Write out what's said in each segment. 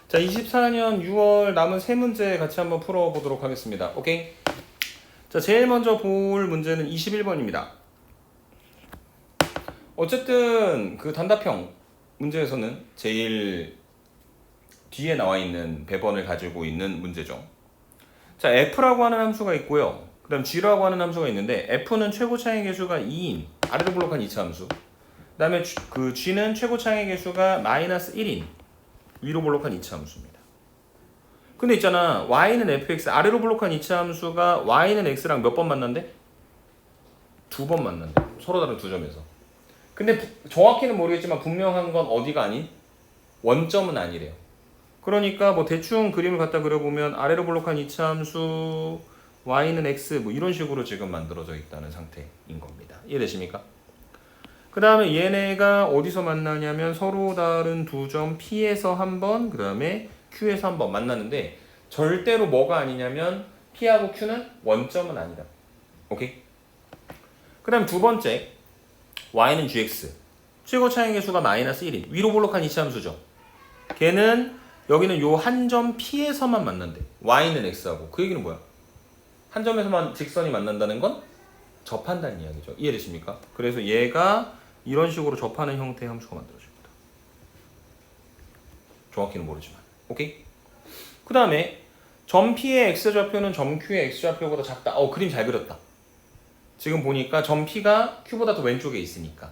자, 24년 6월 남은 세 문제 같이 한번 풀어보도록 하겠습니다. 오케이? 자, 제일 먼저 볼 문제는 21번입니다. 어쨌든 그 단답형 문제에서는 제일 뒤에 나와 있는 배번을 가지고 있는 문제죠. 자, f라고 하는 함수가 있고요. 그 다음 g라고 하는 함수가 있는데 f는 최고 차이 계수가 2인 아래로 블록한 2차 함수. 그 다음에 그 g는 최고 차이 계수가 마이너스 1인 위로 블록한 2차 함수입니다. 근데 있잖아, y는 fx 아래로 블록한 2차 함수가 y는 x랑 몇 번 만난대? 2번 만난대. 서로 다른 두 점에서. 근데 정확히는 모르겠지만 분명한 건 어디가 아닌? 원점은 아니래요. 그러니까 뭐 대충 그림을 갖다 그려보면 아래로 블록한 2차 함수 y는 x 뭐 이런 식으로 지금 만들어져 있다는 상태인 겁니다. 이해되십니까? 그 다음에 얘네가 어디서 만나냐면 서로 다른 두 점 P에서 한 번, 그 다음에 Q에서 한 번 만나는데 절대로 뭐가 아니냐면 P하고 Q는 원점은 아니다. 오케이? 그 다음 두 번째 Y는 GX 최고 차이 계수가 마이너스 1인 위로 블록한 이차 함수죠. 걔는 여기는 요 한 점 P에서만 만난대. Y는 X하고. 그 얘기는 뭐야? 한 점에서만 직선이 만난다는 건 접한다는 이야기죠. 이해되십니까? 그래서 얘가 이런 식으로 접하는 형태의 함수가 만들어집니다. 정확히는 모르지만. 오케이? 그 다음에 점 P의 X좌표는 점 Q의 X좌표보다 작다. 그림 잘 그렸다. 지금 보니까 점 P가 Q보다 더 왼쪽에 있으니까.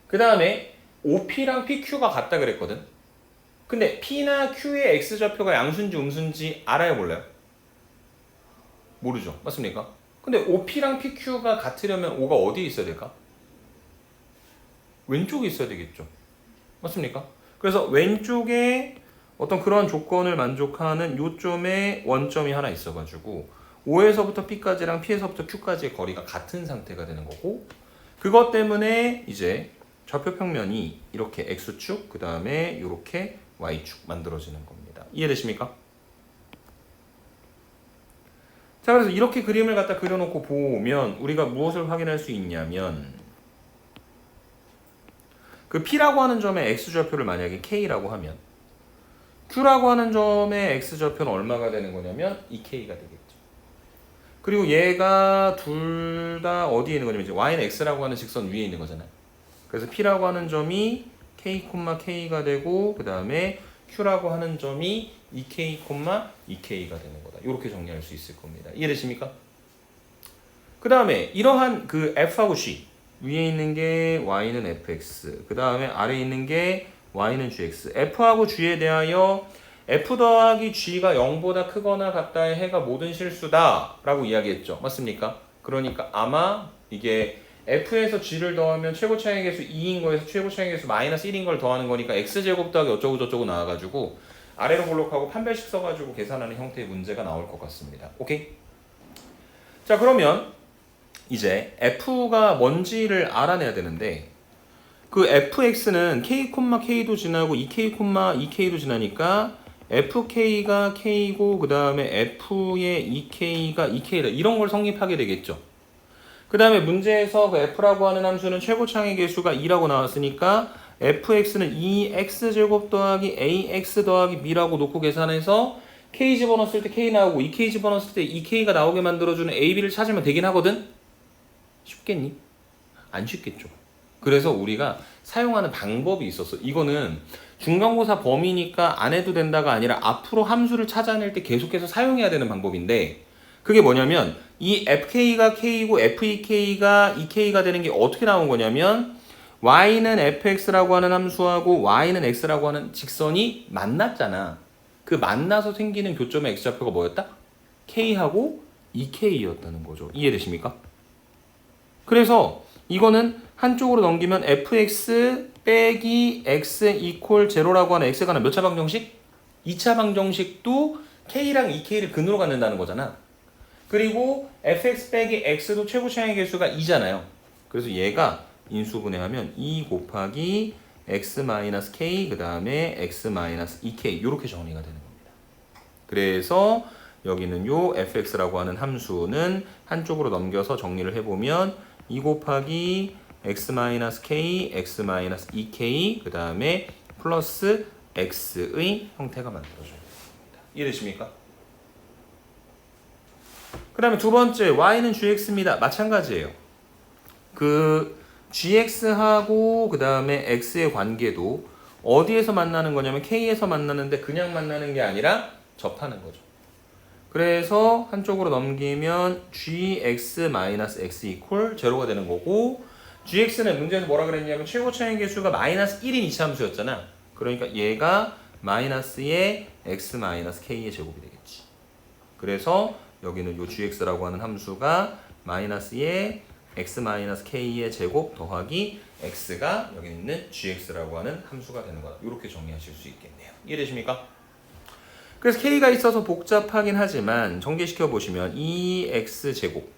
그 다음에 OP랑 PQ가 같다 그랬거든. 근데 P나 Q의 X좌표가 양수인지 음수인지 알아요, 몰라요? 모르죠. 맞습니까? 근데 OP랑 PQ가 같으려면 O가 어디에 있어야 될까? 왼쪽에 있어야 되겠죠. 맞습니까? 그래서 왼쪽에 어떤 그런 조건을 만족하는 요점에 원점이 하나 있어가지고 O에서부터 P까지랑 P에서부터 Q까지의 거리가 같은 상태가 되는 거고, 그것 때문에 이제 좌표 평면이 이렇게 X축, 그 다음에 이렇게 Y축 만들어지는 겁니다. 이해되십니까? 자, 그래서 이렇게 그림을 갖다 그려놓고 보면 우리가 무엇을 확인할 수 있냐면 그 P라고 하는 점의 X좌표를 만약에 K라고 하면 Q라고 하는 점의 X좌표는 얼마가 되는 거냐면 2K가 되겠죠. 그리고 얘가 둘 다 어디에 있는 거냐면 이제 Y는 X라고 하는 직선 위에 있는 거잖아요. 그래서 P라고 하는 점이 K, K가 되고 그 다음에 Q라고 하는 점이 2K, 2K가 되는 거다. 이렇게 정리할 수 있을 겁니다. 이해되십니까? 그 다음에 이러한 그 F하고 G 위에 있는 게 Y는 fx, 그 다음에 아래에 있는 게 Y는 gx. F하고 G에 대하여 F 더하기 G가 0보다 크거나 같다의 해가 모든 실수다 라고 이야기했죠. 맞습니까? 그러니까 아마 이게 F에서 G를 더하면 최고 차이 계수 2인 거에서 최고 차이 계수 마이너스 1인 걸 더하는 거니까 X제곱 더하기 어쩌고 저쩌고 나와가지고 아래로 블록하고 판별식 써가지고 계산하는 형태의 문제가 나올 것 같습니다. 오케이? 자, 그러면 이제 F가 뭔지를 알아내야 되는데 그 fx는 k, k도 지나고 2k, 2k도 지나니까 fk가 k고 그 다음에 f의 2k가 2k다. 이런 걸 성립하게 되겠죠. 그 다음에 문제에서 그 f라고 하는 함수는 최고차의 계수가 2라고 나왔으니까 fx는 2x제곱 더하기 ax 더하기 b라고 놓고 계산해서 k 집어넣었을 때 k 나오고 2k 집어넣었을 때 2k가 나오게 만들어주는 ab를 찾으면 되긴 하거든? 쉽겠니? 안 쉽겠죠. 그래서 우리가 사용하는 방법이 있었어. 이거는 중간고사 범위니까 안 해도 된다가 아니라 앞으로 함수를 찾아낼 때 계속해서 사용해야 되는 방법인데 그게 뭐냐면 이 fk가 k이고 fek가 2k가 되는 게 어떻게 나온 거냐면 y는 fx라고 하는 함수하고 y는 x라고 하는 직선이 만났잖아. 그 만나서 생기는 교점의 x좌표가 뭐였다? k하고 2k였다는 거죠. 이해되십니까? 그래서 이거는 한쪽으로 넘기면 fx 빼기 x 이퀄 제로라고 하는 x가 몇 차 방정식? 2차 방정식도 k랑 2k를 근으로 갖는다는 거잖아. 그리고 fx 빼기 x도 최고 차이 계수가 2잖아요. 그래서 얘가 인수분해하면 2 곱하기 x-k 그 다음에 x-2k 이렇게 정리가 되는 겁니다. 그래서 여기는 요 fx라고 하는 함수는 한쪽으로 넘겨서 정리를 해보면 2 곱하기 x-k, x-2k 그 다음에 플러스 x의 형태가 만들어져요. 이해되십니까? 그 다음에 두 번째 y는 gx입니다. 마찬가지예요. 그 gx하고 그 다음에 x의 관계도 어디에서 만나는 거냐면 k에서 만나는데 그냥 만나는 게 아니라 접하는 거죠. 그래서 한쪽으로 넘기면 gx-x 이퀄 제로가 되는 거고, gx는 문제에서 뭐라 그랬냐면 최고차의 개수가 마이너스 1인 이차함수였잖아. 그러니까 얘가 마이너스의 x-k의 제곱이 되겠지. 그래서 여기는 요 gx라고 하는 함수가 마이너스의 x-k의 제곱 더하기 x가 여기 있는 gx라고 하는 함수가 되는 거다. 이렇게 정리하실 수 있겠네요. 이해되십니까? 그래서 k가 있어서 복잡하긴 하지만 전개시켜 보시면 2x 제곱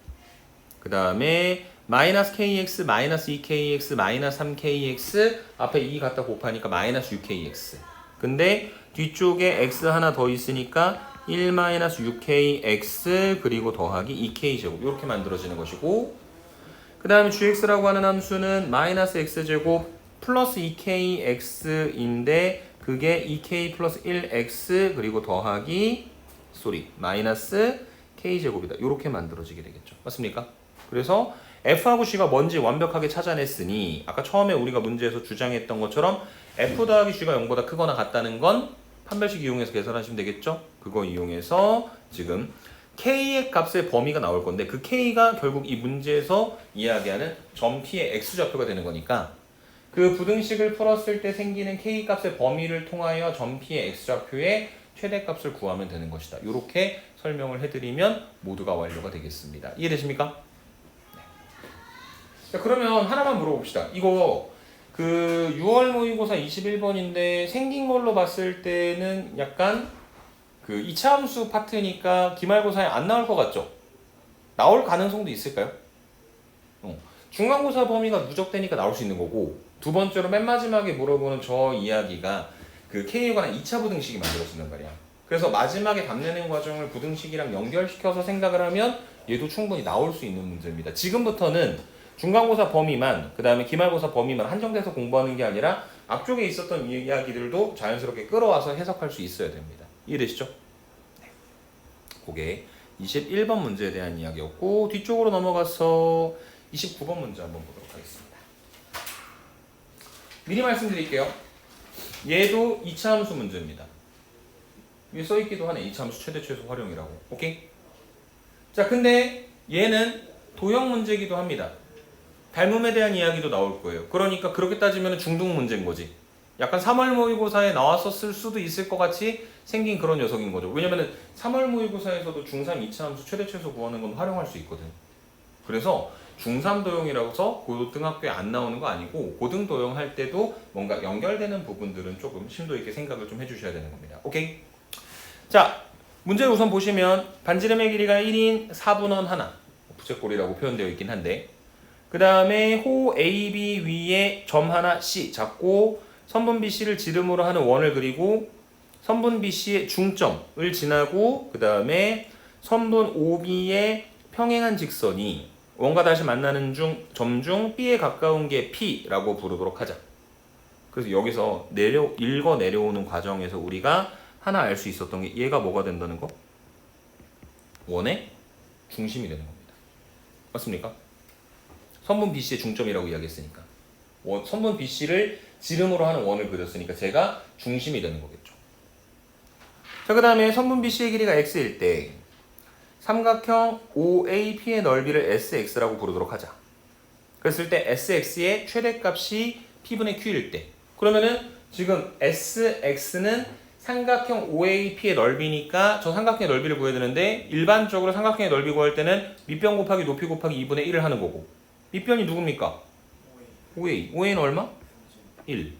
그 다음에 마이너스 kx 마이너스 2kx 마이너스 3kx 앞에 2 갖다 곱하니까 마이너스 6kx. 근데 뒤쪽에 x 하나 더 있으니까 1 마이너스 6kx 그리고 더하기 2k 제곱 이렇게 만들어지는 것이고, 그 다음에 gx라고 하는 함수는 마이너스 x제곱 플러스 2kx인데 그게 2k 플러스 1x 그리고 더하기 마이너스 k제곱이다. 이렇게 만들어지게 되겠죠. 맞습니까? 그래서 f하고 c가 뭔지 완벽하게 찾아냈으니 아까 처음에 우리가 문제에서 주장했던 것처럼 f 더하기 c가 0보다 크거나 같다는 건 판별식 이용해서 계산하시면 되겠죠? 그거 이용해서 지금 k의 값의 범위가 나올 건데 그 k가 결국 이 문제에서 이야기하는 점 p의 x좌표가 되는 거니까 그 부등식을 풀었을 때 생기는 k 값의 범위를 통하여 점 p의 x좌표의 최대값을 구하면 되는 것이다. 이렇게 설명을 해드리면 모두가 완료가 되겠습니다. 이해되십니까? 네. 자, 그러면 하나만 물어봅시다. 이거 그 6월 모의고사 21번인데 생긴 걸로 봤을 때는 약간 그 2차 함수 파트니까 기말고사에 안 나올 것 같죠? 나올 가능성도 있을까요? 중간고사 범위가 누적되니까 나올 수 있는 거고, 두 번째로 맨 마지막에 물어보는 저 이야기가 그 K에 관한 2차 부등식이 만들어진단 말이야. 그래서 마지막에 답 내는 과정을 부등식이랑 연결시켜서 생각을 하면 얘도 충분히 나올 수 있는 문제입니다. 지금부터는 중간고사 범위만, 그 다음에 기말고사 범위만 한정돼서 공부하는 게 아니라 앞쪽에 있었던 이야기들도 자연스럽게 끌어와서 해석할 수 있어야 됩니다. 이해되시죠? 네. 그게 21번 문제에 대한 이야기였고, 뒤쪽으로 넘어가서 29번 문제 한번 보도록 하겠습니다. 미리 말씀드릴게요. 얘도 2차 함수 문제입니다. 위에 써있기도 하네. 2차 함수 최대 최소 활용이라고. 오케이? 자, 근데 얘는 도형 문제이기도 합니다. 닮음에 대한 이야기도 나올 거예요. 그러니까 그렇게 따지면 중등 문제인 거지. 약간 3월 모의고사에 나왔었을 수도 있을 것 같이 생긴 그런 녀석인 거죠. 왜냐면은 3월 모의고사에서도 중3 2차 함수 최대 최소 구하는 건 활용할 수 있거든. 그래서 중3 도형이라서 고등학교에 안 나오는 거 아니고 고등 도형 할 때도 뭔가 연결되는 부분들은 조금 심도 있게 생각을 좀 해주셔야 되는 겁니다. 오케이? 자, 문제를 우선 보시면 반지름의 길이가 1인 4분원 하나, 부채꼴이라고 표현되어 있긴 한데, 그 다음에 호 AB 위에 점 하나 C 잡고 선분 BC를 지름으로 하는 원을 그리고 선분 BC의 중점을 지나고 그 다음에 선분 OB의 평행한 직선이 원과 다시 만나는 점 중 B에 가까운 게 P라고 부르도록 하자. 그래서 여기서 읽어 내려오는 과정에서 우리가 하나 알 수 있었던 게 얘가 뭐가 된다는 거? 원의 중심이 되는 겁니다. 맞습니까? 선분 BC의 중점이라고 이야기했으니까 선분 BC를 지름으로 하는 원을 그렸으니까 제가 중심이 되는 거겠죠. 자, 그 다음에 선분 BC의 길이가 x일 때 삼각형 OAP의 넓이를 SX라고 부르도록 하자. 그랬을 때 SX의 최대값이 P분의 Q일 때, 그러면은 지금 SX는 삼각형 OAP의 넓이니까 저 삼각형의 넓이를 구해야 되는데, 일반적으로 삼각형의 넓이 구할 때는 밑변 곱하기 높이 곱하기 2분의 1을 하는 거고, 밑변이 누굽니까? OA. OA는 얼마? 1.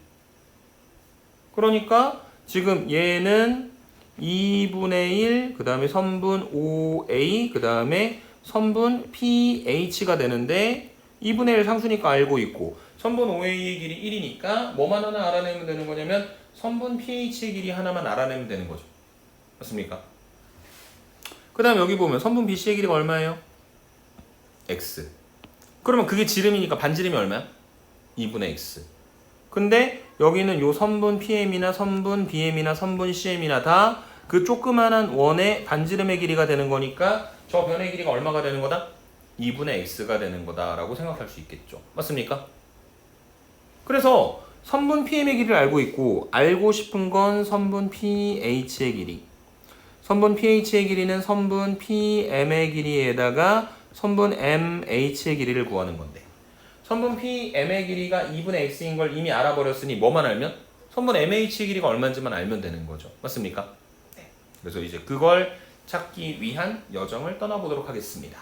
그러니까 지금 얘는 2분의 1, 그 다음에 선분 OA, 그 다음에 선분 PH가 되는데 2분의 1 상수니까 알고 있고, 선분 OA의 길이 1이니까 뭐만 하나 알아내면 되는 거냐면 선분 PH의 길이 하나만 알아내면 되는 거죠. 맞습니까? 그 다음에 여기 보면 선분 BC의 길이가 얼마예요? X. 그러면 그게 지름이니까 반지름이 얼마야? 2분의 X. 근데 여기는 요 선분 PM이나 선분 BM이나 선분 CM이나 다 그 조그만한 원의 반지름의 길이가 되는 거니까 저 변의 길이가 얼마가 되는 거다? 2분의 x가 되는 거다라고 생각할 수 있겠죠. 맞습니까? 그래서 선분 PM의 길이를 알고 있고 알고 싶은 건 선분 PH의 길이. 선분 PH의 길이는 선분 PM의 길이에다가 선분 MH의 길이를 구하는 건데 선분 PM의 길이가 2분의 x인 걸 이미 알아버렸으니 뭐만 알면? 선분 MH의 길이가 얼마인지만 알면 되는 거죠. 맞습니까? 네. 그래서 이제 그걸 찾기 위한 여정을 떠나보도록 하겠습니다.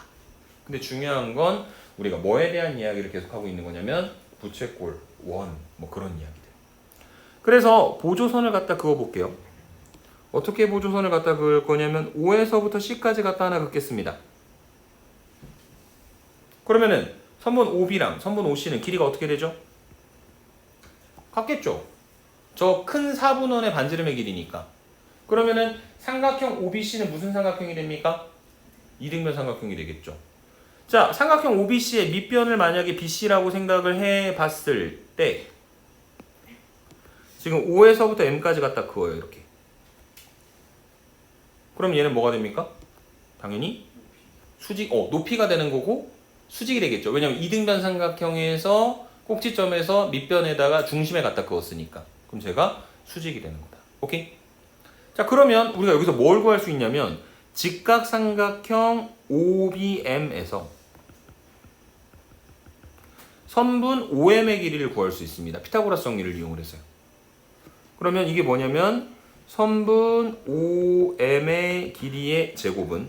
근데 중요한 건 우리가 뭐에 대한 이야기를 계속하고 있는 거냐면 부채꼴, 원, 뭐 그런 이야기들. 그래서 보조선을 갖다 그어볼게요. 어떻게 보조선을 갖다 그을 거냐면 O에서부터 C까지 갖다 하나 긋겠습니다. 그러면은 선분 OB랑 선분 OC는 길이가 어떻게 되죠? 같겠죠? 저 큰 4분원의 반지름의 길이니까. 그러면은 삼각형 OBC는 무슨 삼각형이 됩니까? 이등변 삼각형이 되겠죠. 자, 삼각형 OBC의 밑변을 만약에 BC라고 생각을 해봤을 때 지금 O에서부터 M까지 갖다 그어요. 이렇게. 그럼 얘는 뭐가 됩니까? 당연히 높이가 되는 거고 수직이 되겠죠. 왜냐면 이등변 삼각형에서 꼭지점에서 밑변에다가 중심에 갖다 그었으니까. 그럼 제가 수직이 되는 거다. 오케이? 자, 그러면 우리가 여기서 뭘 구할 수 있냐면 직각삼각형 OBM에서 선분 OM의 길이를 구할 수 있습니다. 피타고라스 정리를 이용을 해서요. 그러면 이게 뭐냐면 선분 OM의 길이의 제곱은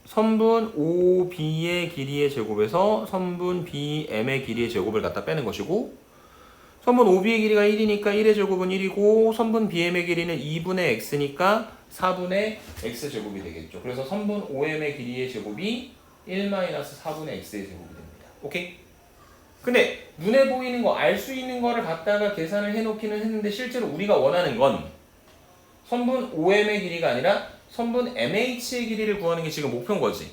선분 OB의 길이의 제곱에서 선분 BM의 길이의 제곱을 갖다 빼는 것이고 선분 OB의 길이가 1이니까 1의 제곱은 1이고 선분 BM의 길이는 2분의 x니까 4분의 x제곱이 되겠죠. 그래서 선분 OM의 길이의 제곱이 1-4분의 x의 제곱이 됩니다. 오케이? 근데 눈에 보이는 거, 알 수 있는 거를 갖다가 계산을 해놓기는 했는데 실제로 우리가 원하는 건 선분 OM의 길이가 아니라 선분 MH의 길이를 구하는 게 지금 목표인 거지.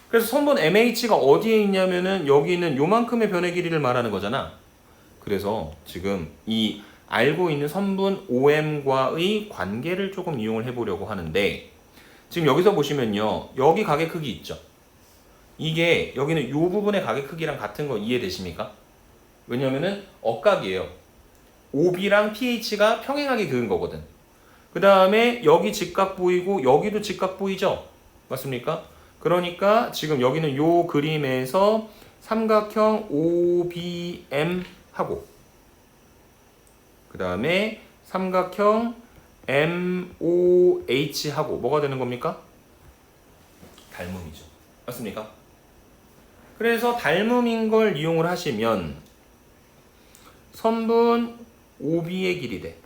그래서 선분 MH가 어디에 있냐면은 여기 있는 요만큼의 변의 길이를 말하는 거잖아. 그래서 지금 이 알고 있는 선분 OM과의 관계를 조금 이용을 해보려고 하는데 지금 여기서 보시면요. 여기 가게 크기 있죠. 이게 여기는 이 부분의 가게 크기랑 같은 거 이해되십니까? 왜냐면은 억각이에요. OB랑 PH가 평행하게 그은 거거든. 그 다음에 여기 직각 보이고 여기도 직각 보이죠? 맞습니까? 그러니까 지금 여기는 요 그림에서 삼각형 OBM 하고 그 다음에 삼각형 MOH 하고 뭐가 되는 겁니까? 닮음이죠. 맞습니까? 그래서 닮음인 걸 이용을 하시면 선분 OB의 길이 대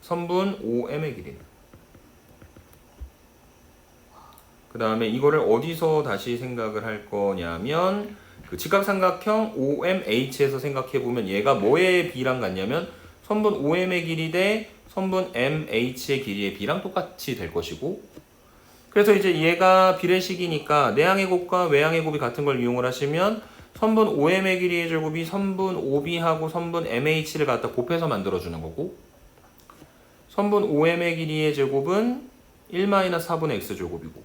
선분 OM의 길이. 그 다음에 이거를 어디서 다시 생각을 할 거냐면 그 직각삼각형 OMH에서 생각해보면 얘가 뭐의 B랑 같냐면 선분 OM의 길이 대 선분 MH의 길이의 B랑 똑같이 될 것이고 그래서 이제 얘가 비례식이니까 내항의 곱과 외항의 곱이 같은 걸 이용을 하시면 선분 OM의 길이의 제곱이 선분 OB하고 선분 MH를 갖다 곱해서 만들어주는 거고 선분 OM의 길이의 제곱은 1-4분의 x제곱이고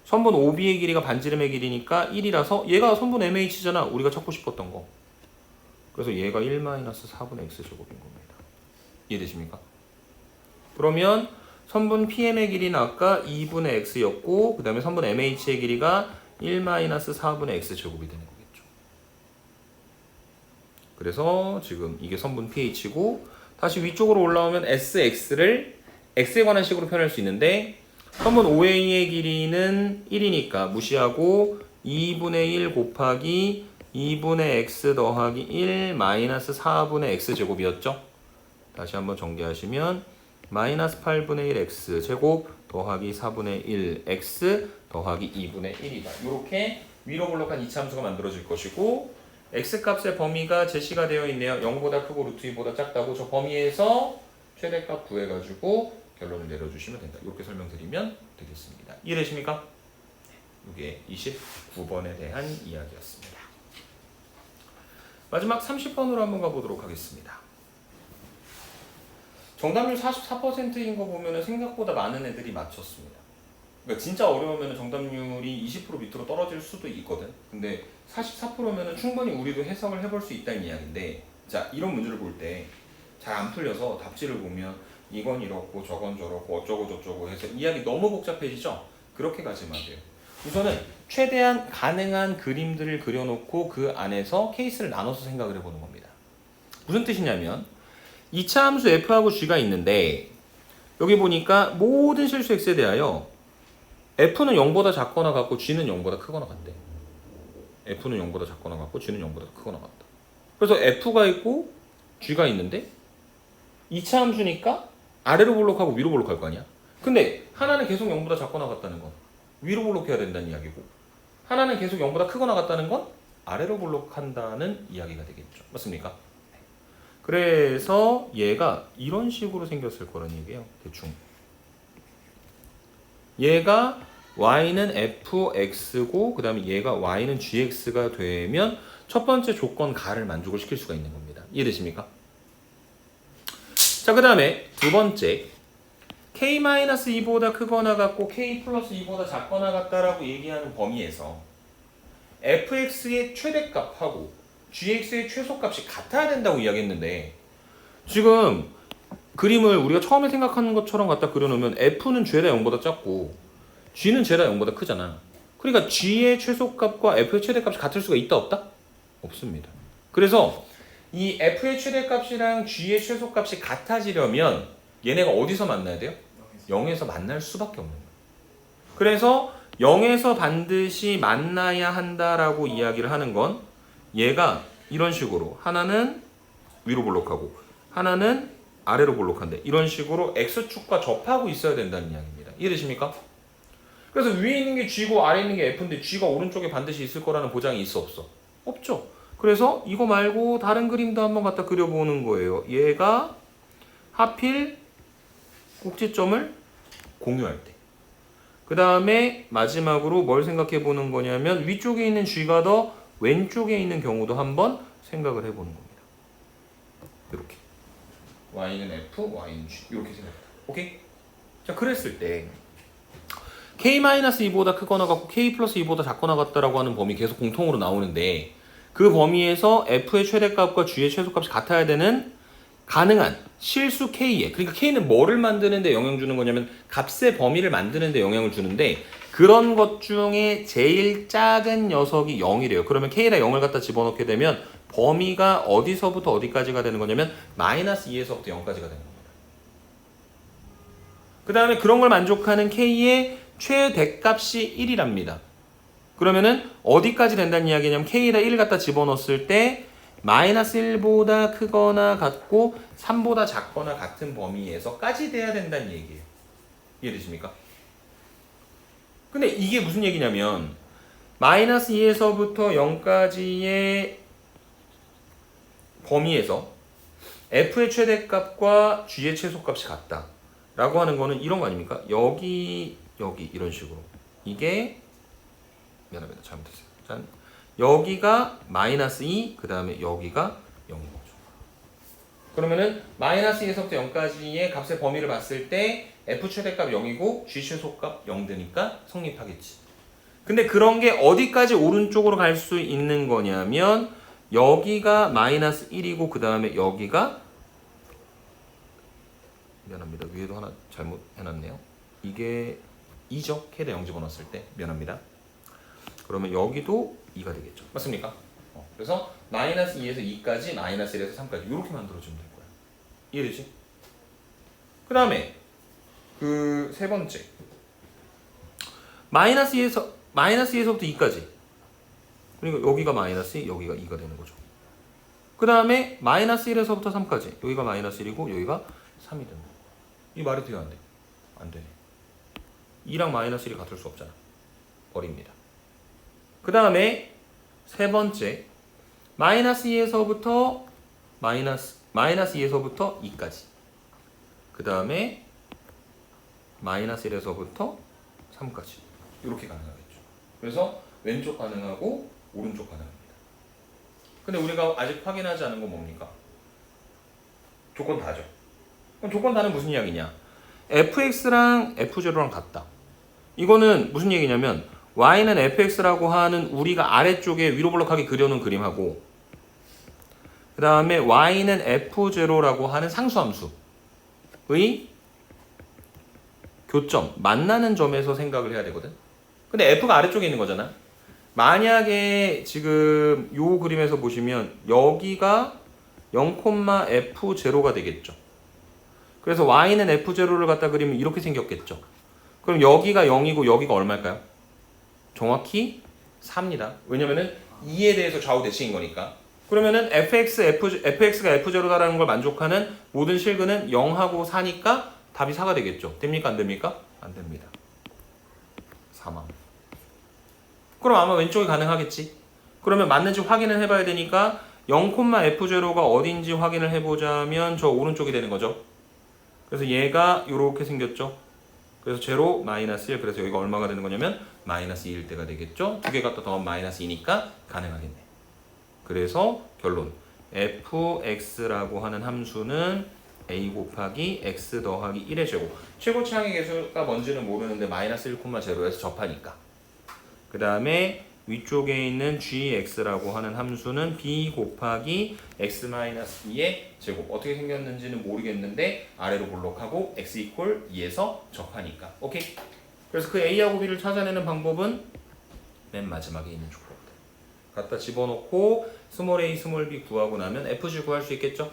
선분 OB의 길이가 반지름의 길이니까 1이라서 얘가 선분 MH잖아. 우리가 찾고 싶었던 거. 그래서 얘가 1-4분의 x제곱인 겁니다. 이해되십니까? 그러면 선분 PM의 길이는 아까 2분의 x였고 그 다음에 선분 MH의 길이가 1-4분의 x제곱이 되는 거겠죠. 그래서 지금 이게 선분 PH고 다시 위쪽으로 올라오면 SX를 X에 관한 식으로 표현할 수 있는데 선분 OA의 길이는 1이니까 무시하고 2분의 1 곱하기 2분의 x 더하기 1-4분의 x제곱이었죠. 다시 한번 정리하시면 마이너스 8분의 1 x 제곱 더하기 4분의 1 x 더하기 2분의 1이다. 이렇게 위로 블록한 이차함수가 만들어질 것이고 x값의 범위가 제시가 되어 있네요. 0보다 크고 루트 2보다 작다고 저 범위에서 최대값 구해가지고 결론을 내려주시면 된다. 이렇게 설명드리면 되겠습니다. 이해되십니까? 이게 29번에 대한 이야기였습니다. 마지막 30번으로 한번 가보도록 하겠습니다. 정답률 44%인 거 보면은 생각보다 많은 애들이 맞췄습니다. 그러니까 진짜 어려우면 정답률이 20% 밑으로 떨어질 수도 있거든. 근데 44%면은 충분히 우리도 해석을 해볼 수 있다는 이야기인데, 자, 이런 문제를 볼 때 잘 안 풀려서 답지를 보면 이건 이렇고 저건 저렇고 어쩌고 저쩌고 해서 이야기 너무 복잡해지죠? 그렇게 가지 마세요. 우선은 최대한 가능한 그림들을 그려놓고 그 안에서 케이스를 나눠서 생각을 해보는 겁니다. 무슨 뜻이냐면 2차 함수 f하고 g가 있는데 여기 보니까 모든 실수 x에 대하여 f는 0보다 작거나 같고 g는 0보다 크거나 같대. f는 0보다 작거나 같고 g는 0보다 크거나 같다. 그래서 f가 있고 g가 있는데 2차 함수니까 아래로 볼록하고 위로 볼록할 거 아니야. 근데 하나는 계속 0보다 작거나 같다는 건 위로 볼록해야 된다는 이야기고, 하나는 계속 0보다 크거나 같다는 건 아래로 볼록한다는 이야기가 되겠죠. 맞습니까? 그래서 얘가 이런 식으로 생겼을 거란 얘기예요. 대충 얘가 y는 fx고 그 다음에 얘가 y는 gx가 되면 첫 번째 조건 가를 만족을 시킬 수가 있는 겁니다. 이해되십니까? 자, 그 다음에 두 번째 k-2보다 크거나 같고 k 플러스 2보다 작거나 같다라고 얘기하는 범위에서 fx의 최대값하고 gx의 최소값이 같아야 된다고 이야기했는데, 지금 그림을 우리가 처음에 생각하는 것처럼 갖다 그려놓으면 f는 죄다 0보다 작고 g는 죄다 0보다 크잖아. 그러니까 g의 최소값과 f의 최대값이 같을 수가 있다 없다? 없습니다. 그래서 이 f의 최대값이랑 g의 최소값이 같아지려면 얘네가 어디서 만나야 돼요? 0에서 만날 수밖에 없는 거예요. 그래서 0에서 반드시 만나야 한다라고 이야기를 하는 건 얘가 이런 식으로 하나는 위로 볼록하고 하나는 아래로 볼록한데 이런 식으로 x축과 접하고 있어야 된다는 이야기입니다. 이해되십니까? 그래서 위에 있는 게 g고 아래에 있는 게 f인데 g가 오른쪽에 반드시 있을 거라는 보장이 있어 없어? 없죠. 그래서 이거 말고 다른 그림도 한번 갖다 그려보는 거예요. 얘가 하필 꼭지점을 공유할 때. 그 다음에 마지막으로 뭘 생각해 보는 거냐면 위쪽에 있는 g가 더 왼쪽에 있는 경우도 한번 생각을 해보는 겁니다. 이렇게 y는 f, y는 g 이렇게 생각합니다. 오케이? 자, 그랬을 때 k-2보다 크거나 같고 k 플러스 2보다 작거나 같다라고 하는 범위 계속 공통으로 나오는데 그 범위에서 f의 최대값과 g의 최소값이 같아야 되는 가능한 실수 k에, 그러니까 k는 뭐를 만드는데 영향 주는 거냐면 값의 범위를 만드는데 영향을 주는데 그런 것 중에 제일 작은 녀석이 0이래요. 그러면 k에다 0을 갖다 집어넣게 되면 범위가 어디서부터 어디까지가 되는 거냐면 마이너스 2에서부터 0까지가 되는 겁니다. 그 다음에 그런 걸 만족하는 k의 최대값이 1이랍니다. 그러면은 어디까지 된다는 이야기냐면 k에다 1을 갖다 집어넣었을 때 마이너스 1보다 크거나 같고 3보다 작거나 같은 범위에서까지 돼야 된다는 얘기예요. 이해되십니까? 근데 이게 무슨 얘기냐면 마이너스 2에서부터 0까지의 범위에서 f의 최대값과 g의 최소값이 같다 라고 하는 거는 이런 거 아닙니까? 여기 이런 식으로 이게 미안합니다. 잘못했어요. 짠. 여기가 마이너스 2, 그 다음에 여기가 0인 거죠. 그러면은 마이너스 2에서부터 0까지의 값의 범위를 봤을 때 f 최대값 0이고 g 최소값 0 되니까 성립하겠지. 근데 그런 게 어디까지 오른쪽으로 갈 수 있는 거냐면 여기가 마이너스 1이고 그 다음에 여기가 미안합니다. 위에도 하나 잘못 해놨네요. 이게 2죠. k에다 0 집어넣었을 때 미안합니다. 그러면 여기도 2가 되겠죠. 맞습니까? 그래서 마이너스 2에서 2까지 마이너스 1에서 3까지 이렇게 만들어주면 될 거야. 이해되지? 그 다음에 그 세 번째 마이너스 2에서부터 2까지 그러니까 여기가 마이너스 2, 여기가 2가 되는 거죠. 그 다음에 마이너스 1에서부터 3까지 여기가 마이너스 1이고 여기가 3이 되는 거야. 이 말이 돼요? 안 돼? 안 되네. 2랑 마이너스 1이 같을 수 없잖아. 버립니다. 그 다음에 세 번째 마이너스 2에서부터 마이너스 2에서부터 2까지 그 다음에 마이너스 1에서부터 3까지 이렇게 가능하겠죠. 그래서 왼쪽 가능하고 오른쪽 가능합니다. 근데 우리가 아직 확인하지 않은 건 뭡니까? 조건 다죠. 그럼 조건 다는 무슨 이야기냐? fx랑 f0랑 같다. 이거는 무슨 얘기냐면 y는 fx라고 하는 우리가 아래쪽에 위로 볼록하게 그려놓은 그림하고 그 다음에 y는 f0라고 하는 상수함수의 교점, 만나는 점에서 생각을 해야 되거든. 근데 f가 아래쪽에 있는 거잖아. 만약에 지금 요 그림에서 보시면 여기가 0,f0가 되겠죠. 그래서 y는 f0를 갖다 그리면 이렇게 생겼겠죠. 그럼 여기가 0이고 여기가 얼마일까요? 정확히 4입니다. 왜냐면은 2에 대해서 좌우 대칭인 거니까. 그러면은 fx가 f0다라는 걸 만족하는 모든 실근은 0하고 4니까 답이 4가 되겠죠. 됩니까? 안 됩니까? 안 됩니다. 4만. 그럼 아마 왼쪽이 가능하겠지. 그러면 맞는지 확인을 해봐야 되니까 0,f0가 어딘지 확인을 해보자면 저 오른쪽이 되는 거죠. 그래서 얘가 이렇게 생겼죠. 그래서 제로, 마이너스 1. 그래서 여기가 얼마가 되는 거냐면 마이너스 2일 때가 되겠죠. 두 개 갖다 더하면 마이너스 2니까 가능하겠네. 그래서 결론. fx라고 하는 함수는 a 곱하기 x 더하기 1의 제곱. 최고 최악의 개수가 뭔지는 모르는데 마이너스 1,0에서 접하니까. 그 다음에 위쪽에 있는 gx라고 하는 함수는 b 곱하기 x-2의 제곱. 어떻게 생겼는지는 모르겠는데 아래로 볼록하고 x 이퀄 2에서 접하니까. 오케이? 그래서 그 a하고 b를 찾아내는 방법은 맨 마지막에 있는 조건들 갖다 집어넣고 스몰 a, 스몰 b 구하고 나면 fg 구할 수 있겠죠?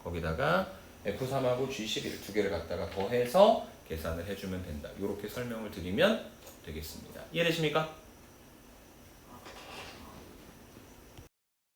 거기다가 f3하고 g11 두 개를 갖다가 더해서 계산을 해주면 된다. 이렇게 설명을 드리면 되겠습니다. 이해되십니까?